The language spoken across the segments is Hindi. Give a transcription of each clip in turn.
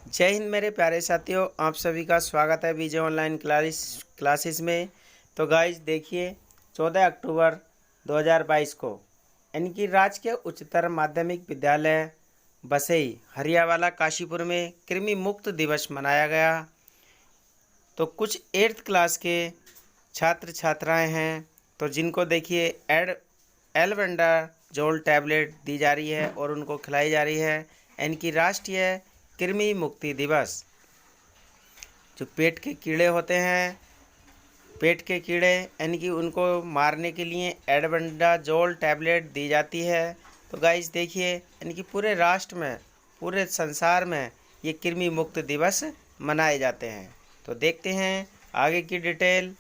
जय हिंद मेरे प्यारे साथियों, आप सभी का स्वागत है विजय ऑनलाइन क्लासेस में। तो गाइज देखिए, 14 अक्टूबर 2022 को इनकी राजकीय उच्चतर माध्यमिक विद्यालय बसई हरियावाला काशीपुर में कृमि मुक्त दिवस मनाया गया। तो कुछ 8th क्लास के छात्र छात्राएं हैं, तो जिनको देखिए एल्बेंडाजोल टैबलेट दी जा रही है और उनको खिलाई जा रही है। इनकी राष्ट्रीय कृमि मुक्ति दिवस। जो पेट के कीड़े होते हैं, पेट के कीड़े इनकी उनको मारने के लिए एल्बेंडाजोल टैबलेट दी जाती है। तो गाइस देखिए, इनकी पूरे राष्ट्र में, पूरे संसार में ये कृमि मुक्त दिवस मनाए जाते हैं। तो देखते हैं आगे की डिटेल।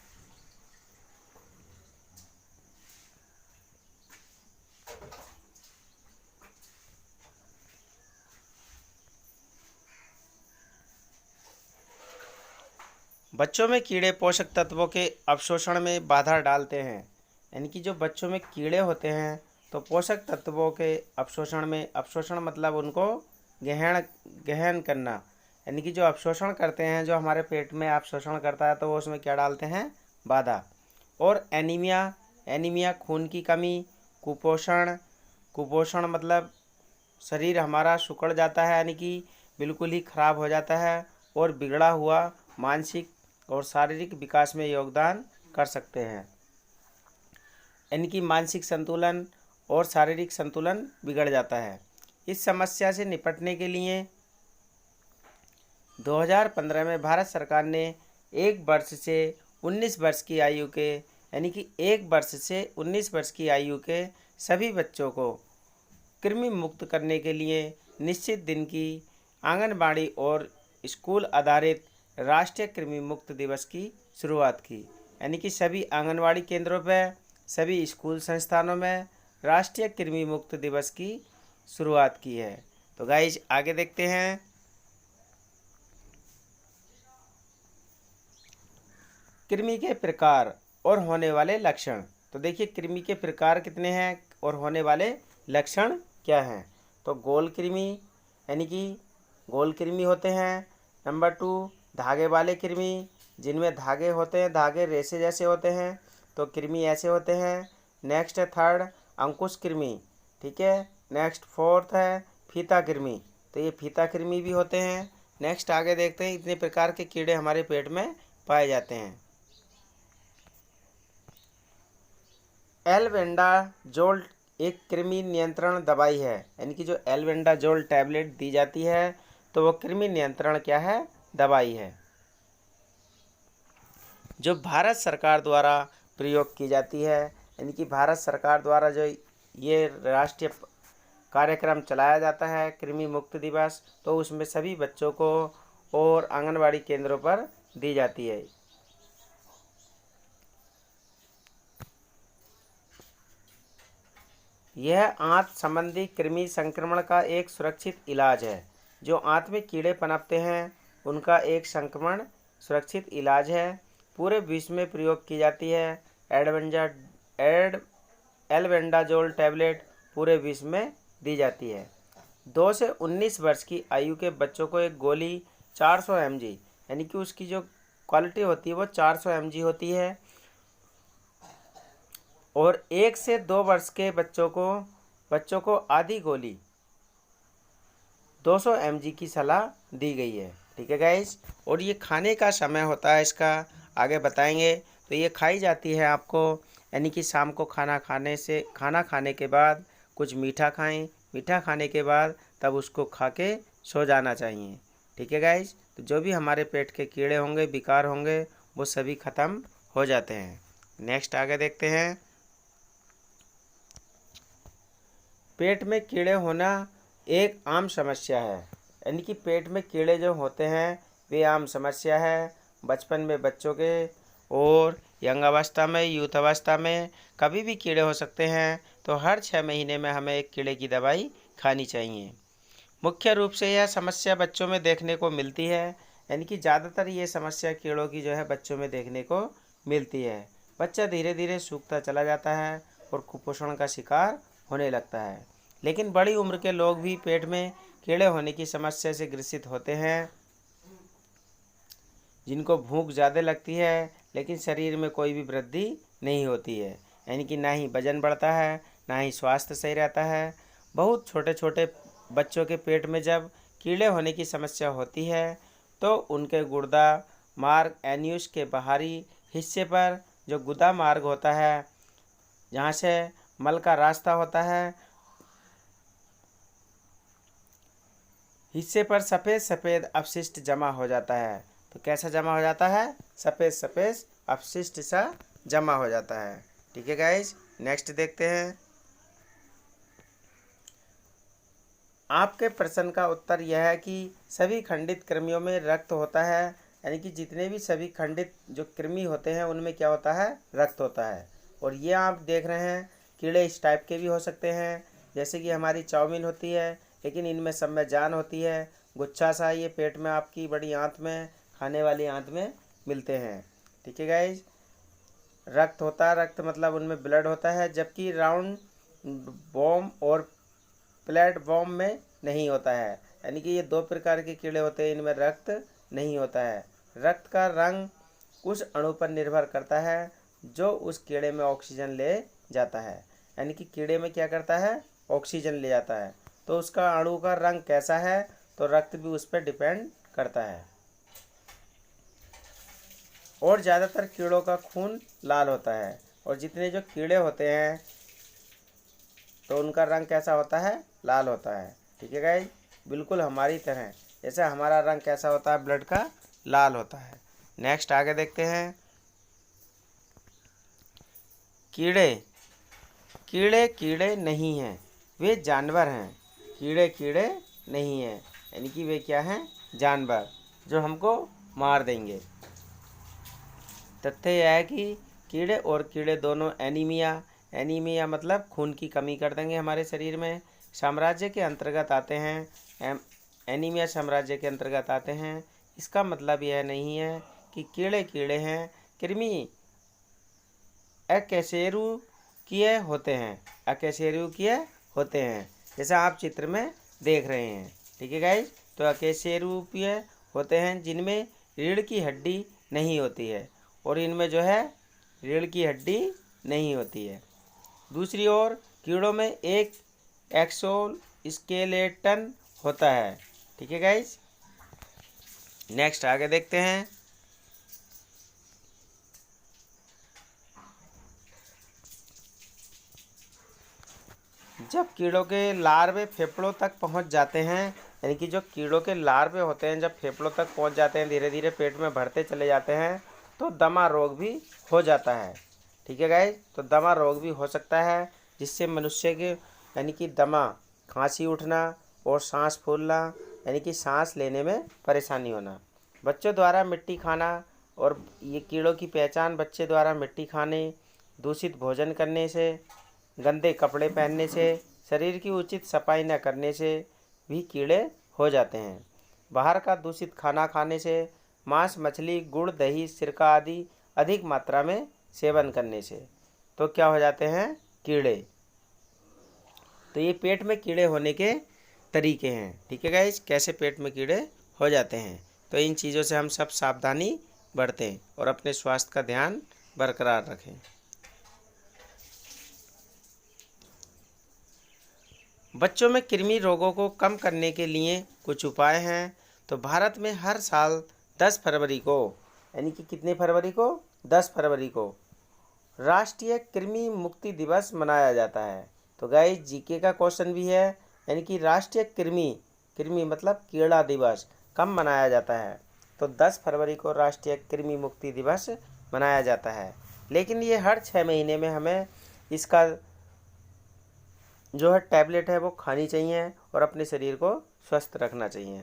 बच्चों में कीड़े पोषक तत्वों के अवशोषण में बाधा डालते हैं। यानी कि जो बच्चों में कीड़े होते हैं, तो पोषक तत्वों के अवशोषण में, अवशोषण मतलब उनको गहन करना, यानी कि जो अवशोषण करते हैं, जो हमारे पेट में अवशोषण करता है, तो वो उसमें क्या डालते हैं? बाधा। और एनीमिया, एनीमिया खून की कमी, कुपोषण, कुपोषण मतलब शरीर हमारा सिकुड़ जाता है, यानी कि बिल्कुल ही खराब हो जाता है, और बिगड़ा हुआ मानसिक और शारीरिक विकास में योगदान कर सकते हैं। इनकी मानसिक संतुलन और शारीरिक संतुलन बिगड़ जाता है। इस समस्या से निपटने के लिए 2015 में भारत सरकार ने 1 वर्ष से 19 वर्ष की आयु के, यानी कि 1 वर्ष से 19 वर्ष की आयु के सभी बच्चों को कृमि मुक्त करने के लिए निश्चित दिन की आंगनबाड़ी और स्कूल आधारित राष्ट्रीय कृमि मुक्त दिवस की शुरुआत की। यानी कि सभी आंगनबाड़ी केंद्रों पर, सभी स्कूल संस्थानों में राष्ट्रीय कृमि मुक्त दिवस की शुरुआत की है। तो गाइज आगे देखते हैं। कृमि के प्रकार और होने वाले लक्षण। तो देखिए, कृमि के प्रकार कितने हैं और होने वाले लक्षण क्या हैं। तो गोल कृमि, यानी कि गोल कृमि होते हैं। नंबर 2, धागे वाले कृमि, जिनमें धागे होते हैं, धागे रेशे जैसे होते हैं, तो कृमि ऐसे होते हैं। नेक्स्ट है 3rd, अंकुश कृमि। ठीक है। नेक्स्ट 4th है फीता कृमि, तो ये फीता कृमि भी होते हैं। नेक्स्ट आगे देखते हैं, इतने प्रकार के कीड़े हमारे पेट में पाए जाते हैं। एल्बेंडाजोल एक कृमि नियंत्रण दवाई है, यानी कि जो एल्बेंडाजोल टैबलेट दी जाती है, तो वो कृमि नियंत्रण क्या है? दवाई है, जो भारत सरकार द्वारा प्रयोग की जाती है। यानी कि भारत सरकार द्वारा जो ये राष्ट्रीय कार्यक्रम चलाया जाता है कृमि मुक्त दिवस, तो उसमें सभी बच्चों को और आंगनबाड़ी केंद्रों पर दी जाती है। यह आंत संबंधी कृमि संक्रमण का एक सुरक्षित इलाज है। जो आंत में कीड़े पनपते हैं, उनका एक संक्रमण सुरक्षित इलाज है। पूरे विश्व में प्रयोग की जाती है। एल्बेंडाजोल टैबलेट पूरे विश्व में दी जाती है। 2 से 19 वर्ष की आयु के बच्चों को एक गोली 400 mg, यानी कि उसकी जो क्वालिटी होती है वो 400 mg होती है। और 1 से 2 वर्ष के बच्चों को आधी गोली 200 mg की सलाह दी गई है। ठीक है गाइस। और ये खाने का समय होता है, इसका आगे बताएंगे। तो ये खाई जाती है आपको, यानी कि शाम को खाना खाने के बाद कुछ मीठा खाएं। मीठा खाने के बाद तब उसको खा के सो जाना चाहिए। ठीक है गाइस। तो जो भी हमारे पेट के कीड़े होंगे, विकार होंगे, वो सभी ख़त्म हो जाते हैं। नेक्स्ट आगे देखते हैं। पेट में कीड़े होना एक आम समस्या है, यानी कि पेट में कीड़े जो होते हैं वे आम समस्या है। बचपन में बच्चों के और यंग अवस्था में, यूथ अवस्था में कभी भी कीड़े हो सकते हैं। तो हर 6 महीने में हमें एक कीड़े की दवाई खानी चाहिए। मुख्य रूप से यह समस्या बच्चों में देखने को मिलती है, यानी कि ज़्यादातर ये समस्या कीड़ों की जो है बच्चों में देखने को मिलती है। बच्चा धीरे धीरे सूखता चला जाता है और कुपोषण का शिकार होने लगता है। लेकिन बड़ी उम्र के लोग भी पेट में कीड़े होने की समस्या से ग्रसित होते हैं। जिनको भूख ज़्यादा लगती है लेकिन शरीर में कोई भी वृद्धि नहीं होती है, यानी कि ना ही वजन बढ़ता है, ना ही स्वास्थ्य सही रहता है। बहुत छोटे छोटे बच्चों के पेट में जब कीड़े होने की समस्या होती है तो उनके गुर्दा मार्ग एन्यूस के बाहरी हिस्से पर जो गुदा मार्ग होता है, जहाँ से मल का रास्ता होता है, हिस्से पर सफ़ेद सफ़ेद अपशिष्ट जमा हो जाता है। तो कैसा जमा हो जाता है? सफ़ेद सफ़ेद अपशिष्ट सा जमा हो जाता है। ठीक है गाइज, नेक्स्ट देखते हैं। आपके प्रश्न का उत्तर यह है कि सभी खंडित कृमियों में रक्त होता है, यानी कि जितने भी सभी खंडित जो कृमि होते हैं उनमें क्या होता है? रक्त होता है। और ये आप देख रहे हैं कीड़े इस टाइप के भी हो सकते हैं, जैसे कि हमारी चाउमीन होती है लेकिन इनमें सब में जान होती है। गुच्छा सा ये पेट में आपकी बड़ी आंत में, खाने वाली आंत में मिलते हैं। ठीक है गाइज, रक्त होता है, रक्त मतलब उनमें ब्लड होता है, जबकि राउंड बॉम और प्लेट बॉम में नहीं होता है। यानी कि ये दो प्रकार के कीड़े होते हैं, इनमें रक्त नहीं होता है। रक्त का रंग उस अणु पर निर्भर करता है जो उस कीड़े में ऑक्सीजन ले जाता है। यानी कि कीड़े में क्या करता है? ऑक्सीजन ले जाता है, तो उसका अणु का रंग कैसा है, तो रक्त भी उस पर डिपेंड करता है। और ज़्यादातर कीड़ों का खून लाल होता है, और जितने जो कीड़े होते हैं तो उनका रंग कैसा होता है? लाल होता है। ठीक है गाइज, बिल्कुल हमारी तरह, जैसे हमारा रंग कैसा होता है ब्लड का? लाल होता है। नेक्स्ट आगे देखते हैं। कीड़े कीड़े कीड़े नहीं हैं, वे जानवर हैं। कीड़े कीड़े नहीं हैं, यानी कि वे क्या हैं? जानवर, जो हमको मार देंगे। तथ्य यह है कि कीड़े और कीड़े दोनों एनीमिया मतलब खून की कमी कर देंगे हमारे शरीर में, साम्राज्य के अंतर्गत आते हैं। एनीमिया साम्राज्य के अंतर्गत आते हैं। इसका मतलब यह नहीं है कि कीड़े कीड़े हैं। कृमि अकशेरुकीय होते हैं, अकशेरुकीय होते हैं, जैसा आप चित्र में देख रहे हैं। ठीक है गाइज, तो अकशेरुकीय होते हैं जिनमें रीढ़ की हड्डी नहीं होती है, और इनमें जो है रीढ़ की हड्डी नहीं होती है। दूसरी ओर कीड़ों में एक एक्सोल स्केलेटन होता है। ठीक है गाइज, नेक्स्ट आगे देखते हैं। जब कीड़ों के लार्वे फेफड़ों तक पहुंच जाते हैं, यानी कि जो कीड़ों के लार्वे होते हैं जब फेफड़ों तक पहुंच जाते हैं, धीरे धीरे पेट में बढ़ते चले जाते हैं, तो दमा रोग भी हो जाता है। ठीक है गाइस, तो दमा रोग भी हो सकता है, जिससे मनुष्य के यानी कि दमा, खांसी उठना और सांस फूलना, यानी कि सांस लेने में परेशानी होना। बच्चों द्वारा मिट्टी खाना, और ये कीड़ों की पहचान बच्चे द्वारा मिट्टी खाने, दूषित भोजन करने से, गंदे कपड़े पहनने से, शरीर की उचित सफाई न करने से भी कीड़े हो जाते हैं। बाहर का दूषित खाना खाने से, मांस मछली गुड़ दही सिरका आदि अधिक मात्रा में सेवन करने से, तो क्या हो जाते हैं? कीड़े। तो ये पेट में कीड़े होने के तरीके हैं। ठीक है गाइस, कैसे पेट में कीड़े हो जाते हैं। तो इन चीज़ों से हम सब सावधानी बरतें और अपने स्वास्थ्य का ध्यान बरकरार रखें। बच्चों में कृमि रोगों को कम करने के लिए कुछ उपाय हैं। तो भारत में हर साल 10 फरवरी को, यानी कि कितने फरवरी को? 10 फरवरी को राष्ट्रीय कृमि मुक्ति दिवस मनाया जाता है। तो गाइस, जीके का क्वेश्चन भी है, यानी कि राष्ट्रीय कृमि मतलब कीड़ा दिवस कब मनाया जाता है? तो 10 फरवरी को राष्ट्रीय कृमि मुक्ति दिवस मनाया जाता है। लेकिन ये हर 6 महीने में हमें इसका जो है टैबलेट है वो खानी चाहिए और अपने शरीर को स्वस्थ रखना चाहिए।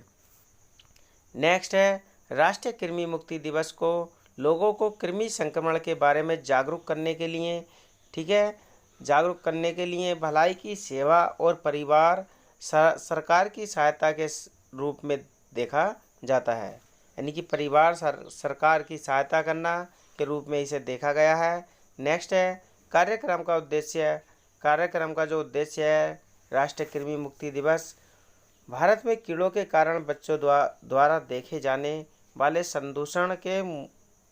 नेक्स्ट है, राष्ट्रीय कृमि मुक्ति दिवस को लोगों को कृमि संक्रमण के बारे में जागरूक करने के लिए, ठीक है, जागरूक करने के लिए भलाई की सेवा और परिवार सरकार की सहायता के रूप में देखा जाता है। यानी कि परिवार सरकार की सहायता करना के रूप में इसे देखा गया है। नेक्स्ट है, कार्यक्रम का जो उद्देश्य है राष्ट्रीय कृमि मुक्ति दिवस, भारत में कीड़ों के कारण बच्चों द्वारा देखे जाने वाले संदूषण के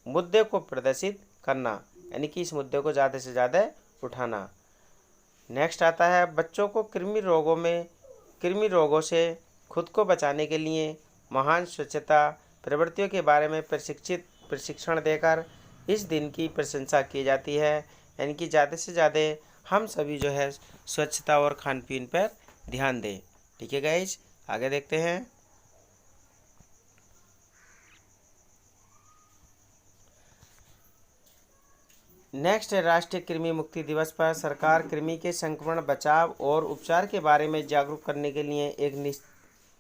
मुद्दे को प्रदर्शित करना, यानी कि इस मुद्दे को ज़्यादा से ज़्यादा उठाना। नेक्स्ट आता है बच्चों को कृमि रोगों से खुद को बचाने के लिए महान स्वच्छता प्रवृत्तियों के बारे में प्रशिक्षण देकर इस दिन की प्रशंसा की जाती है। यानी कि ज़्यादा से ज़्यादा हम सभी जो है स्वच्छता और खान पीन पर ध्यान दें। ठीक है गाइज, आगे देखते हैं। नेक्स्ट है राष्ट्रीय कृमि मुक्ति दिवस पर सरकार कृमि के संक्रमण बचाव और उपचार के बारे में जागरूक करने के लिए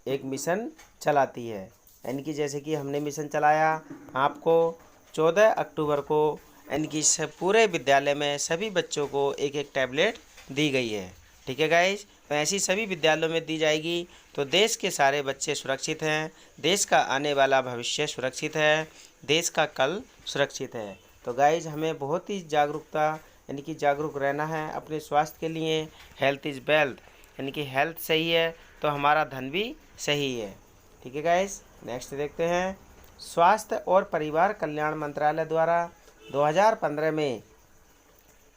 एक मिशन चलाती है। यानी कि जैसे कि हमने मिशन चलाया, आपको 14 अक्टूबर को यानी कि पूरे विद्यालय में सभी बच्चों को एक एक टैबलेट दी गई है। ठीक है गाइज, तो ऐसी सभी विद्यालयों में दी जाएगी तो देश के सारे बच्चे सुरक्षित हैं, देश का आने वाला भविष्य सुरक्षित है, देश का कल सुरक्षित है। तो गाइज हमें बहुत ही जागरूकता यानी कि जागरूक रहना है अपने स्वास्थ्य के लिए। हेल्थ इज़ वेल्थ, यानी कि हेल्थ सही है तो हमारा धन भी सही है। ठीक है गाइज, नेक्स्ट देखते हैं। स्वास्थ्य और परिवार कल्याण मंत्रालय द्वारा 2015 में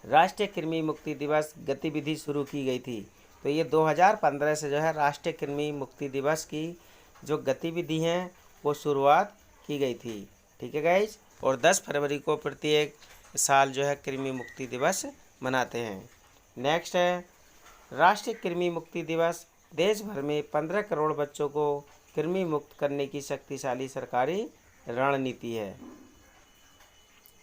राष्ट्रीय कृमि मुक्ति दिवस गतिविधि शुरू की गई थी। तो ये 2015 से जो है राष्ट्रीय कृमि मुक्ति दिवस की जो गतिविधि हैं वो शुरुआत की गई थी। ठीक है गाइज, और 10 फरवरी को प्रत्येक साल जो है कृमि मुक्ति दिवस मनाते हैं। नेक्स्ट है राष्ट्रीय कृमि मुक्ति दिवस देश भर में 15 करोड़ बच्चों को कृमि मुक्त करने की शक्तिशाली सरकारी रणनीति है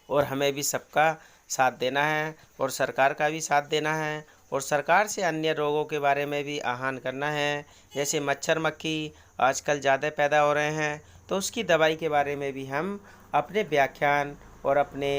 और हमें भी सबका साथ देना है और सरकार का भी साथ देना है और सरकार से अन्य रोगों के बारे में भी आह्वान करना है। जैसे मच्छर मक्खी आजकल ज़्यादा पैदा हो रहे हैं तो उसकी दवाई के बारे में भी हम अपने व्याख्यान और अपने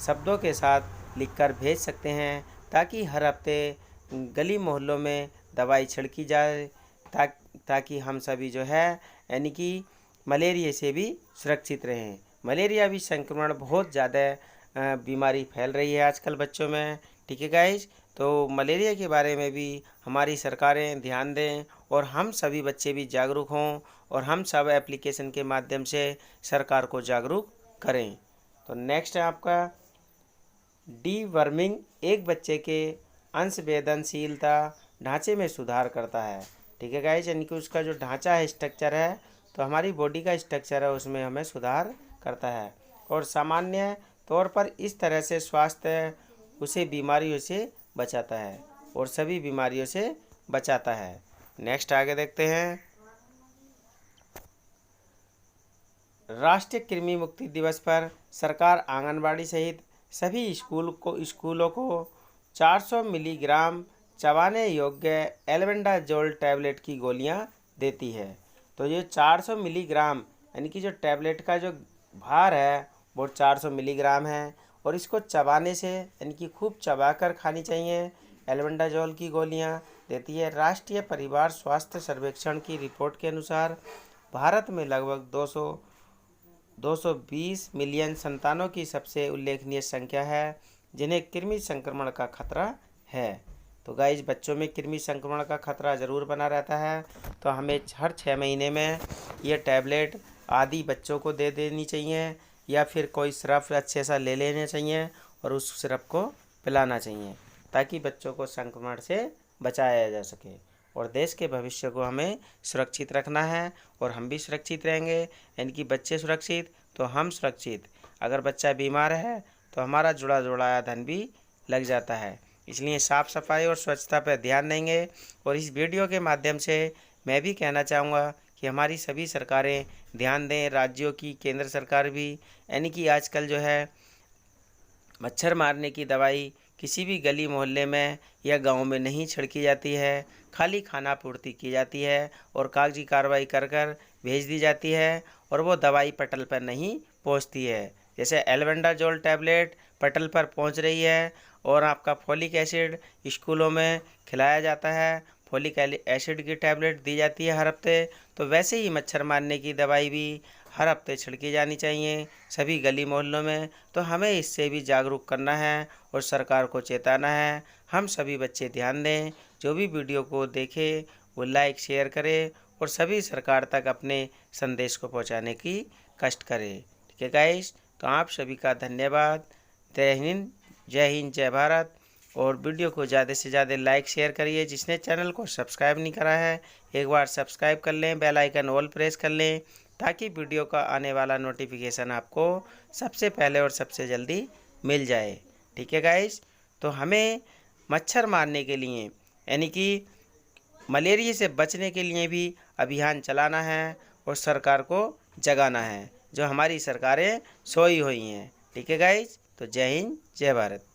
शब्दों के साथ लिखकर भेज सकते हैं ताकि हर हफ्ते गली मोहल्लों में दवाई छिड़की जाए ताकि हम सभी जो है यानी कि मलेरिया से भी सुरक्षित रहें। मलेरिया भी संक्रमण बहुत ज़्यादा बीमारी फैल रही है आजकल बच्चों में। ठीक है गाइज, तो मलेरिया के बारे में भी हमारी सरकारें ध्यान दें और हम सभी बच्चे भी जागरूक हों और हम सब एप्लीकेशन के माध्यम से सरकार को जागरूक करें। तो नेक्स्ट है आपका डीवर्मिंग एक बच्चे के अंशवेदनशीलता ढांचे में सुधार करता है। ठीक है गाइज, यानी कि उसका जो ढांचा है स्ट्रक्चर है तो हमारी बॉडी का स्ट्रक्चर है उसमें हमें सुधार करता है और सामान्य तौर पर इस तरह से स्वास्थ्य उसे बीमारियों से बचाता है और सभी बीमारियों से बचाता है। नेक्स्ट आगे देखते हैं। राष्ट्रीय कृमि मुक्ति दिवस पर सरकार आंगनबाड़ी सहित सभी स्कूलों को 400 मिलीग्राम चबाने योग्य एल्बेंडाजोल टैबलेट की गोलियां देती है। तो ये 400 मिलीग्राम यानी कि जो टैबलेट का जो भार है वो 400 मिलीग्राम है और इसको चबाने से यानी कि खूब चबाकर खानी चाहिए। एल्बेंडाजोल की गोलियां देती है। राष्ट्रीय परिवार स्वास्थ्य सर्वेक्षण की रिपोर्ट के अनुसार भारत में लगभग 220 मिलियन संतानों की सबसे उल्लेखनीय संख्या है जिन्हें कृमि संक्रमण का खतरा है। तो गाइज बच्चों में कृमि संक्रमण का खतरा ज़रूर बना रहता है तो हमें हर 6 महीने में ये टैबलेट आदि बच्चों को दे देनी चाहिए या फिर कोई सिरप अच्छे सा ले लेना चाहिए और उस सिरप को पिलाना चाहिए ताकि बच्चों को संक्रमण से बचाया जा सके और देश के भविष्य को हमें सुरक्षित रखना है और हम भी सुरक्षित रहेंगे। यानी कि बच्चे सुरक्षित तो हम सुरक्षित। अगर बच्चा बीमार है तो हमारा जुड़ा जुड़ाया धन भी लग जाता है। इसलिए साफ़ सफाई और स्वच्छता पर ध्यान देंगे। और इस वीडियो के माध्यम से मैं भी कहना चाहूँगा कि हमारी सभी सरकारें ध्यान दें, राज्यों की, केंद्र सरकार भी। यानी कि आजकल जो है मच्छर मारने की दवाई किसी भी गली मोहल्ले में या गांव में नहीं छिड़की जाती है, खाली खाना पूर्ति की जाती है और कागजी कार्रवाई कर कर भेज दी जाती है और वो दवाई पटल पर नहीं पहुंचती है। जैसे एल्बेंडाजोल टैबलेट पटल पर पहुंच रही है और आपका फॉलिक एसिड स्कूलों में खिलाया जाता है, फॉलिक एसिड की टैबलेट दी जाती है हर हफ्ते, तो वैसे ही मच्छर मारने की दवाई भी हर हफ्ते छिड़की जानी चाहिए सभी गली मोहल्लों में। तो हमें इससे भी जागरूक करना है और सरकार को चेताना है। हम सभी बच्चे ध्यान दें, जो भी वीडियो को देखें वो लाइक शेयर करें और सभी सरकार तक अपने संदेश को पहुंचाने की कष्ट करे। ठीक है गाइस, तो आप सभी का धन्यवाद। जय हिंद, जय हिंद, जय भारत। और वीडियो को ज़्यादा से ज़्यादा लाइक शेयर करिए। जिसने चैनल को सब्सक्राइब नहीं करा है एक बार सब्सक्राइब कर लें, बेल आइकन ऑल प्रेस कर लें, ताकि वीडियो का आने वाला नोटिफिकेशन आपको सबसे पहले और सबसे जल्दी मिल जाए। ठीक है गाइस, तो हमें मच्छर मारने के लिए यानी कि मलेरिया से बचने के लिए भी अभियान चलाना है और सरकार को जगाना है, जो हमारी सरकारें सोई हुई हैं। ठीक है गाइस, तो जय हिंद, जय भारत।